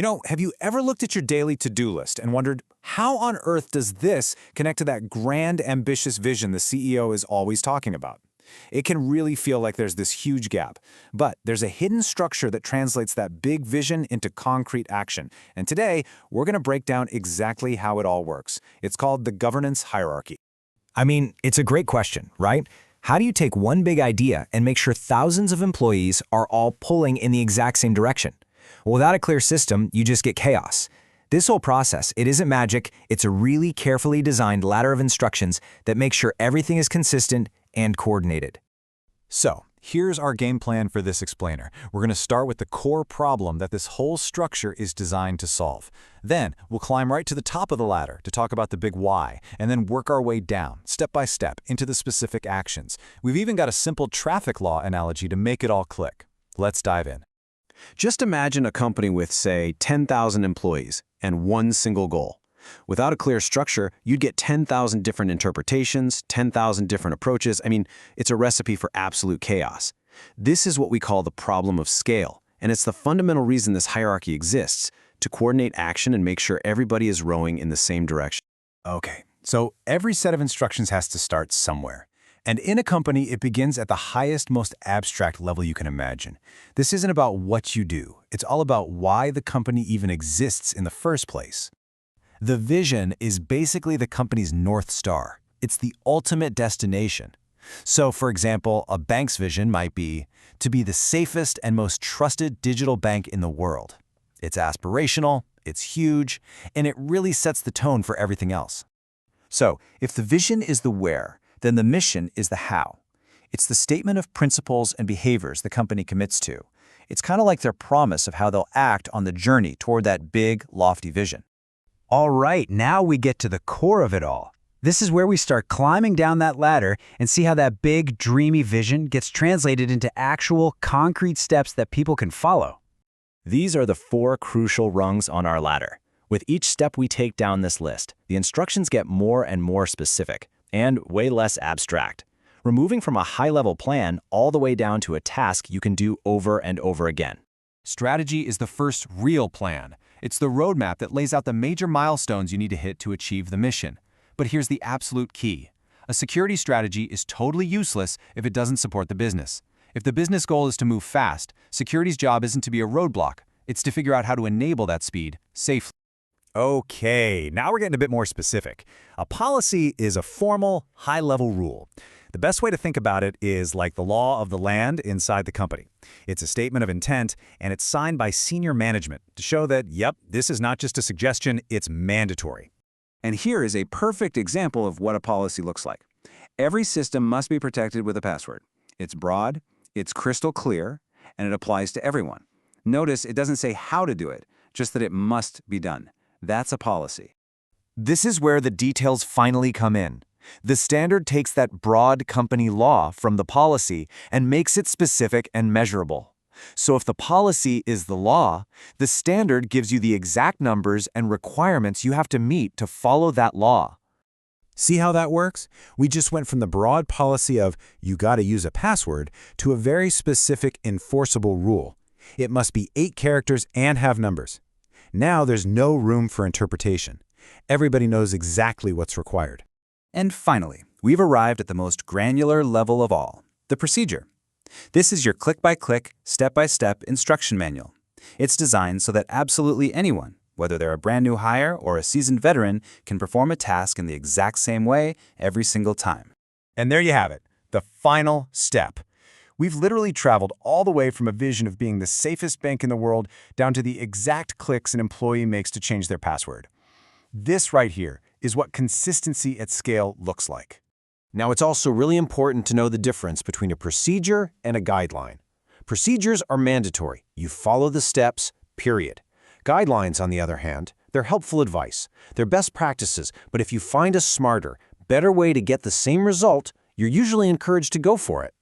Have you ever looked at your daily to-do list and wondered, how on earth does this connect to that grand, ambitious vision the CEO is always talking about? It can really feel like there's this huge gap, but there's a hidden structure that translates that big vision into concrete action. And today, we're going to break down exactly how it all works. It's called the governance hierarchy. I mean, it's a great question, right? How do you take one big idea and make sure thousands of employees are all pulling in the exact same direction? Well, without a clear system, you just get chaos. This whole process, it isn't magic, it's a really carefully designed ladder of instructions that makes sure everything is consistent and coordinated. So, here's our game plan for this explainer. We're going to start with the core problem that this whole structure is designed to solve. Then, we'll climb right to the top of the ladder to talk about the big why, and then work our way down, step by step, into the specific actions. We've even got a simple traffic law analogy to make it all click. Let's dive in. Just imagine a company with, say, 10,000 employees and one single goal. Without a clear structure, you'd get 10,000 different interpretations, 10,000 different approaches. I mean, it's a recipe for absolute chaos. This is what we call the problem of scale, and it's the fundamental reason this hierarchy exists, to coordinate action and make sure everybody is rowing in the same direction. Okay, so every set of instructions has to start somewhere. And in a company, it begins at the highest, most abstract level you can imagine. This isn't about what you do. It's all about why the company even exists in the first place. The vision is basically the company's North Star. It's the ultimate destination. So, for example, a bank's vision might be to be the safest and most trusted digital bank in the world. It's aspirational, it's huge, and it really sets the tone for everything else. So, if the vision is the where, then the mission is the how. It's the statement of principles and behaviors the company commits to. It's kind of like their promise of how they'll act on the journey toward that big, lofty vision. All right, now we get to the core of it all. This is where we start climbing down that ladder and see how that big, dreamy vision gets translated into actual, concrete steps that people can follow. These are the 4 crucial rungs on our ladder. With each step we take down this list, the instructions get more and more specific and way less abstract, removing from a high-level plan all the way down to a task you can do over and over again. Strategy is the first real plan. It's the roadmap that lays out the major milestones you need to hit to achieve the mission. But here's the absolute key. A security strategy is totally useless if it doesn't support the business. If the business goal is to move fast, security's job isn't to be a roadblock. It's to figure out how to enable that speed safely. Okay, now we're getting a bit more specific. A policy is a formal, high-level rule. The best way to think about it is like the law of the land inside the company. It's a statement of intent, and it's signed by senior management to show that, yep, this is not just a suggestion, it's mandatory. And here is a perfect example of what a policy looks like. Every system must be protected with a password. It's broad, it's crystal clear, and it applies to everyone. Notice it doesn't say how to do it, just that it must be done. That's a policy. This is where the details finally come in. The standard takes that broad company law from the policy and makes it specific and measurable. So if the policy is the law, the standard gives you the exact numbers and requirements you have to meet to follow that law. See how that works? We just went from the broad policy of you gotta use a password to a very specific enforceable rule. It must be 8 characters and have numbers. Now there's no room for interpretation. Everybody knows exactly what's required. And finally, we've arrived at the most granular level of all, the procedure. This is your click-by-click, step-by-step instruction manual. It's designed so that absolutely anyone, whether they're a brand new hire or a seasoned veteran, can perform a task in the exact same way every single time. And there you have it, the final step. We've literally traveled all the way from a vision of being the safest bank in the world down to the exact clicks an employee makes to change their password. This right here is what consistency at scale looks like. Now, it's also really important to know the difference between a procedure and a guideline. Procedures are mandatory. You follow the steps, period. Guidelines, on the other hand, they're helpful advice. They're best practices, but if you find a smarter, better way to get the same result, you're usually encouraged to go for it.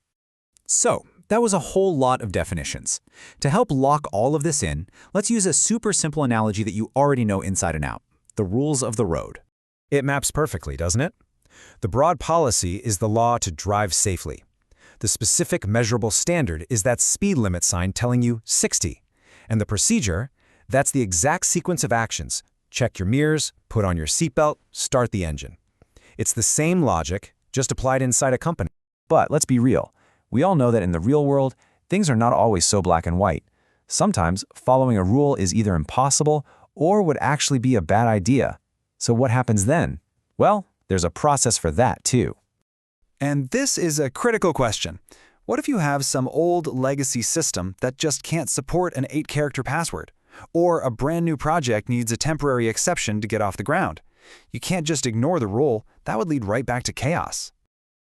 So, that was a whole lot of definitions. To help lock all of this in, let's use a super simple analogy that you already know inside and out, the rules of the road. It maps perfectly, doesn't it? The broad policy is the law to drive safely. The specific measurable standard is that speed limit sign telling you 60. And the procedure, That's the exact sequence of actions. Check your mirrors, put on your seatbelt, start the engine. It's the same logic, just applied inside a company. But let's be real. We all know that in the real world, things are not always so black and white. Sometimes, following a rule is either impossible or would actually be a bad idea. So what happens then? Well, there's a process for that too. And this is a critical question. What if you have some old legacy system that just can't support an 8-character password? Or a brand new project needs a temporary exception to get off the ground? You can't just ignore the rule. That would lead right back to chaos.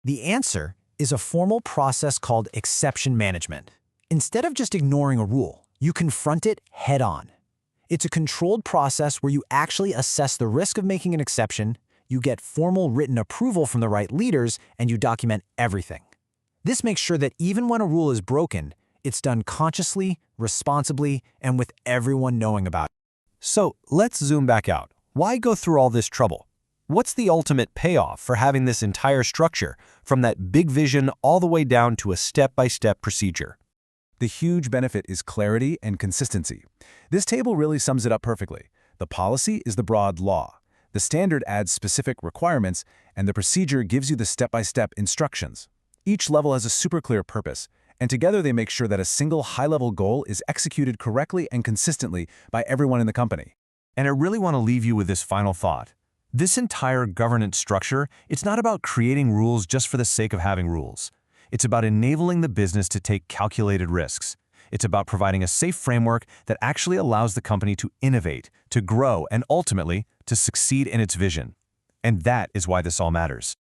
The answer is a formal process called exception management. Instead of just ignoring a rule, you confront it head-on. It's a controlled process where you actually assess the risk of making an exception, you get formal written approval from the right leaders, and you document everything. This makes sure that even when a rule is broken, it's done consciously, responsibly, and with everyone knowing about it. So let's zoom back out. Why go through all this trouble? What's the ultimate payoff for having this entire structure, from that big vision all the way down to a step-by-step procedure? The huge benefit is clarity and consistency. This table really sums it up perfectly. The policy is the broad law. The standard adds specific requirements, and the procedure gives you the step-by-step instructions. Each level has a super clear purpose, and together they make sure that a single high-level goal is executed correctly and consistently by everyone in the company. And I really want to leave you with this final thought. This entire governance structure, it's not about creating rules just for the sake of having rules. It's about enabling the business to take calculated risks. It's about providing a safe framework that actually allows the company to innovate, to grow, and ultimately, to succeed in its vision. And that is why this all matters.